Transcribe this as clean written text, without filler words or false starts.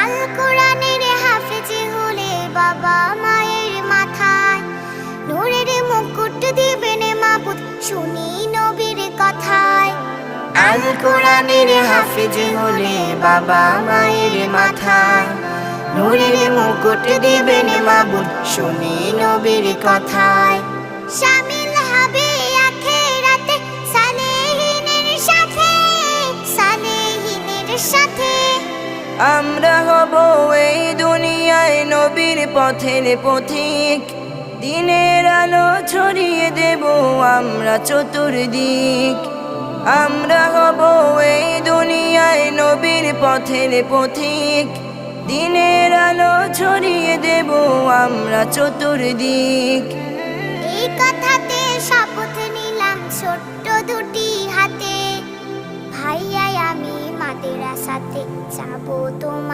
আল কোরআনের হাফেজ হলে বাবা মায়ের মাথায় নূরের মুকুট দিবেন মাবুদ শুনি নবীর কথায়। আল কোরআনের হাফেজ হলে বাবা মায়ের মাথায় নূরের মুকুট দিবেন মাবুদ শুনি নবীর কথায়। শামিল হবে আখিরাতে সালেহিনের সাথে, সালেহিনের সাথে। আমরা হব এই দুনিয়ায় নবীর পথের পথিক, দিনের আলো ছড়িয়ে দেব আমরা চতুর্দিক। আমরা হব এই দুনিয়ায় নবীর পথের পথিক, দিনের আলো ছড়িয়ে দেব আমরা চতুর্দিক। এই কথাতে শপথ নিলাম ছোট্ট দুটি হাতে, ভাইয়া আমি মাদ্রাসাতে যাব তোমার